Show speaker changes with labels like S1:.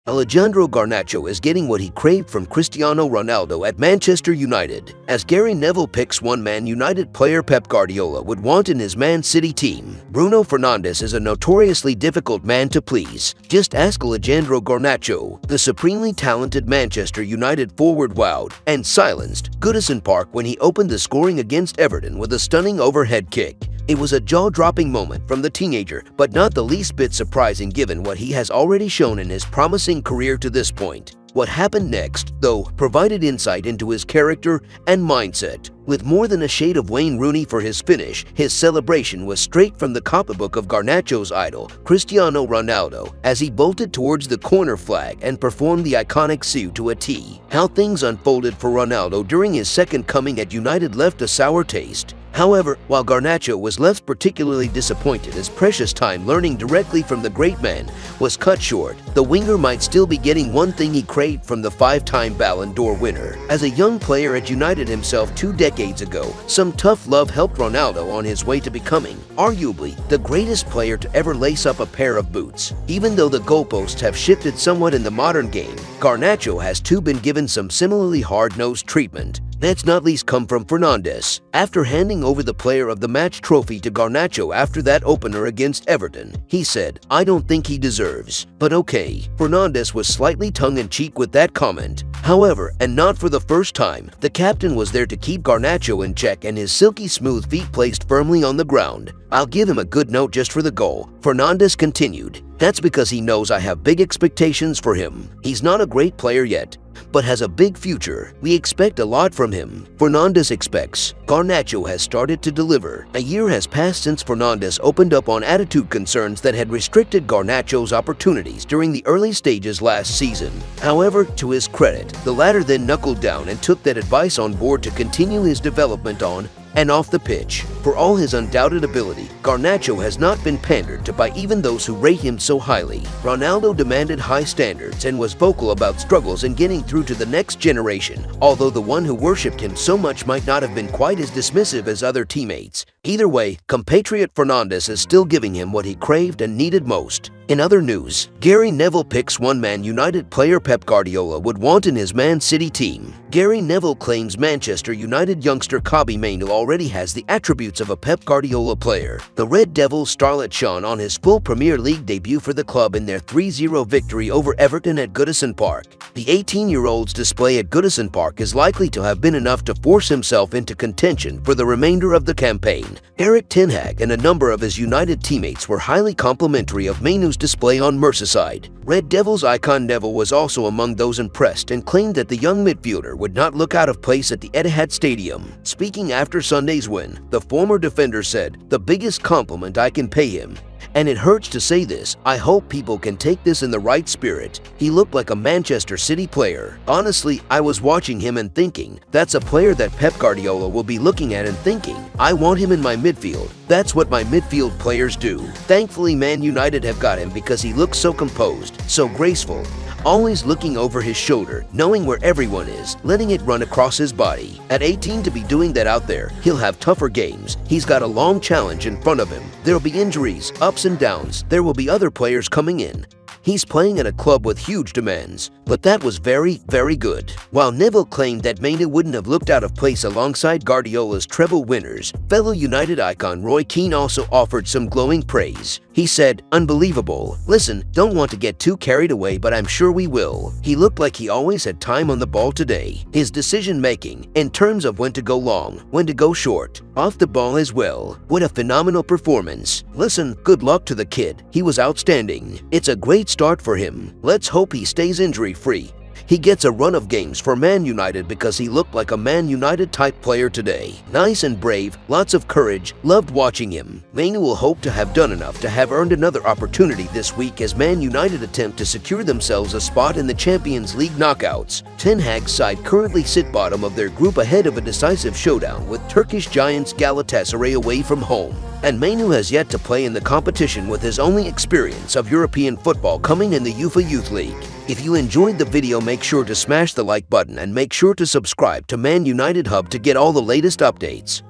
S1: Alejandro Garnacho is getting what he craved from Cristiano Ronaldo at Manchester United, as Gary Neville picks one Man United player Pep Guardiola would want in his Man City team. Bruno Fernandes is a notoriously difficult man to please. Just ask Alejandro Garnacho. The supremely talented Manchester United forward wowed and silenced Goodison Park when he opened the scoring against Everton with a stunning overhead kick. It was a jaw-dropping moment from the teenager, but not the least bit surprising given what he has already shown in his promising career to this point. What happened next, though, provided insight into his character and mindset. With more than a shade of Wayne Rooney for his finish, his celebration was straight from the copybook of Garnacho's idol, Cristiano Ronaldo, as he bolted towards the corner flag and performed the iconic Siu to a T. How things unfolded for Ronaldo during his second coming at United left a sour taste. However, while Garnacho was left particularly disappointed as precious time learning directly from the great man was cut short, the winger might still be getting one thing he craved from the five-time Ballon d'Or winner. As a young player at United himself 2 decades ago, some tough love helped Ronaldo on his way to becoming, arguably, the greatest player to ever lace up a pair of boots. Even though the goalposts have shifted somewhat in the modern game, Garnacho has too been given some similarly hard-nosed treatment. That's not least come from Fernandes. After handing over the Player of the Match trophy to Garnacho after that opener against Everton, he said, "I don't think he deserves." But okay, Fernandes was slightly tongue-in-cheek with that comment. However, and not for the first time, the captain was there to keep Garnacho in check and his silky smooth feet placed firmly on the ground. "I'll give him a good note just for the goal," Fernandes continued. "That's because he knows I have big expectations for him. He's not a great player yet, but has a big future. We expect a lot from him." Fernandes expects. Garnacho has started to deliver. A year has passed since Fernandes opened up on attitude concerns that had restricted Garnacho's opportunities during the early stages last season. However, to his credit, the latter then knuckled down and took that advice on board to continue his development on and off the pitch. For all his undoubted ability, Garnacho has not been pandered to by even those who rate him so highly. Ronaldo demanded high standards and was vocal about struggles in getting through to the next generation, although the one who worshipped him so much might not have been quite as dismissive as other teammates. Either way, compatriot Fernandes is still giving him what he craved and needed most. In other news, Gary Neville picks one Man United player Pep Guardiola would want in his Man City team. Gary Neville claims Manchester United youngster Mainoo already has the attributes of a Pep Guardiola player. The Red Devils starlet shone on his full Premier League debut for the club in their 3-0 victory over Everton at Goodison Park. The 18-year-old's display at Goodison Park is likely to have been enough to force himself into contention for the remainder of the campaign. Erik ten Hag and a number of his United teammates were highly complimentary of Mainoo's display on Merseyside. Red Devils icon Neville was also among those impressed and claimed that the young midfielder would not look out of place at the Etihad Stadium. Speaking after Sunday's win, the former defender said, "The biggest compliment I can pay him. And it hurts to say this, I hope people can take this in the right spirit. He looked like a Manchester City player. Honestly, I was watching him and thinking, that's a player that Pep Guardiola will be looking at and thinking, I want him in my midfield. That's what my midfield players do." Thankfully, Man United have got him because he looks so composed, so graceful, always looking over his shoulder, knowing where everyone is, letting it run across his body. At 18 to be doing that out there, he'll have tougher games. He's got a long challenge in front of him. There'll be injuries, ups and downs. There will be other players coming in. He's playing at a club with huge demands, but that was very, very good. While Neville claimed that Mainoo wouldn't have looked out of place alongside Guardiola's treble winners, fellow United icon Roy Keane also offered some glowing praise. He said, "Unbelievable. Listen, don't want to get too carried away, but I'm sure we will. He looked like he always had time on the ball today. His decision-making, in terms of when to go long, when to go short, off the ball as well. What a phenomenal performance. Listen, good luck to the kid. He was outstanding. It's a great start for him. Let's hope he stays injury-free. He gets a run of games for Man United because he looked like a Man United type player today. Nice and brave, lots of courage, loved watching him." Mainoo will hope to have done enough to have earned another opportunity this week as Man United attempt to secure themselves a spot in the Champions League knockouts. Ten Hag's side currently sit bottom of their group ahead of a decisive showdown with Turkish giants Galatasaray away from home. And Mainoo has yet to play in the competition with his only experience of European football coming in the UEFA Youth League. If you enjoyed the video, make sure to smash the like button and make sure to subscribe to Man United Hub to get all the latest updates.